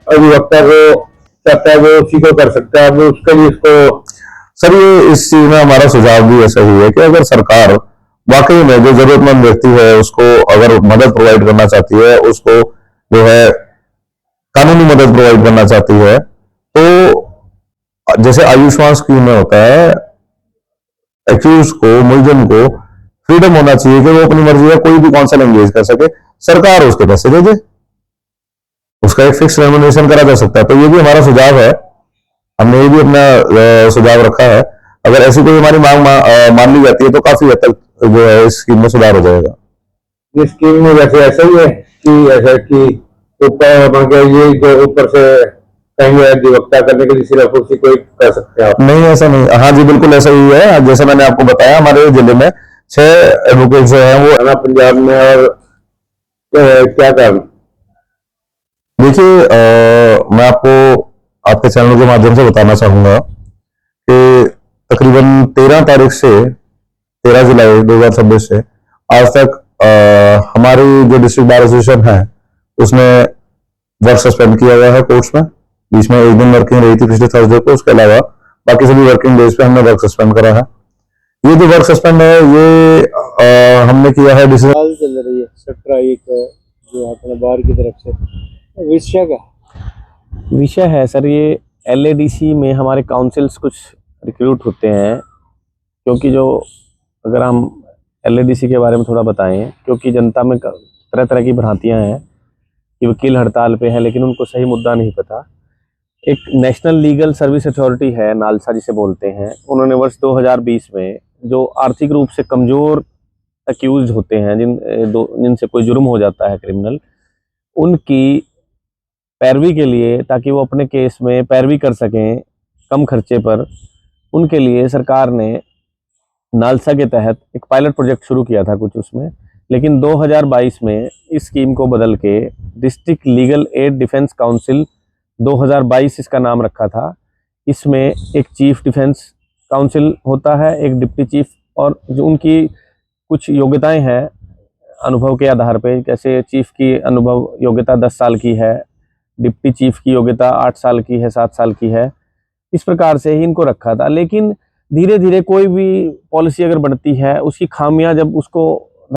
अधिवक्ता को चाहता है वो उसी को कर सकता है, वो उसके लिए इसको। सर ये इस चीज में हमारा सुझाव भी ऐसा ही है कि अगर सरकार वाकई में जो जरूरतमंद व्यक्ति है उसको अगर मदद प्रोवाइड करना चाहती है, उसको जो है कानूनी मदद प्रोवाइड करना चाहती है, तो जैसे आयुष्मान स्कीम में होता है, एक्यूज को, मुलजिम को फ्रीडम होना चाहिए कि वो अपनी मर्जी का कोई भी काउंसिल एंगेज कर सके, सरकार उसके पैसे दे दे, उसका एक फिक्स रेम्यूनरेशन करा जा सकता है। तो ये भी हमारा सुझाव है, हमने ये भी अपना सुझाव रखा है। अगर ऐसी कोई हमारी मांग मान ली जाती है तो काफी हद तक जो है इस स्कीम में सुधार हो जाएगा। ये स्कीम में वैसे ऐसा ही है कि ऐसा कि ऊपर ये जो ऊपर से कहीं अधिवक्ता करने के लिए सिर्फ उसी को कर सकते हैं आप? नहीं, ऐसा नहीं। हाँ जी, बिल्कुल ऐसा ही है। जैसे मैंने आपको बताया, हमारे जिले में 6 एडवोकेट जो है वो पंजाब में। और क्या कारण? देखिए, मैं आपको आपके चैनल के माध्यम से बताना चाहूंगा कि तकरीबन 13 तारीख से 13 जुलाई 2026 से आज तक हमारी जो डिस्ट्रिक्ट बार एसोसिएशन है उसने वर्क सस्पेंड किया हुआ है कोर्ट्स में। बीच में एक दिन वर्किंग रही थी पिछले थर्सडे को, उसके अलावा बाकी सभी वर्किंग डेज पे हमने वर्क सस्पेंड करा है। ये जो वर्क सस्पेंड है ये हमने किया है डिसीजन चल रही है सट्रा एक जो अपने बाहर की तरफ से विषय का विषय है सर। ये एलएडीसी में हमारे काउंसिल्स कुछ रिक्रूट होते हैं, क्योंकि जो अगर हम एलएडीसी के बारे में थोड़ा बताएं, क्योंकि जनता में तरह तरह की भ्रांतियां हैं कि वकील हड़ताल पे हैं लेकिन उनको सही मुद्दा नहीं पता। एक नेशनल लीगल सर्विस अथॉरिटी है, नालसा जिसे बोलते हैं, उन्होंने वर्ष 2020 में जो आर्थिक रूप से कमज़ोर एक्यूज होते हैं, जिनसे कोई जुर्म हो जाता है क्रिमिनल, उनकी पैरवी के लिए, ताकि वो अपने केस में पैरवी कर सकें कम खर्चे पर, उनके लिए सरकार ने नालसा के तहत एक पायलट प्रोजेक्ट शुरू किया था कुछ उसमें। लेकिन 2022 में इस स्कीम को बदल के district legal aid defence council 2022 इसका नाम रखा था। इसमें एक चीफ डिफेंस काउंसिल होता है, एक डिप्टी चीफ, और जो उनकी कुछ योग्यताएं हैं अनुभव के आधार पे, जैसे चीफ की अनुभव योग्यता 10 साल की है, डिप्टी चीफ की योग्यता 8 साल की है, 7 साल की है। इस प्रकार से ही इनको रखा था। लेकिन धीरे धीरे कोई भी पॉलिसी अगर बढ़ती है, उसकी खामियां जब उसको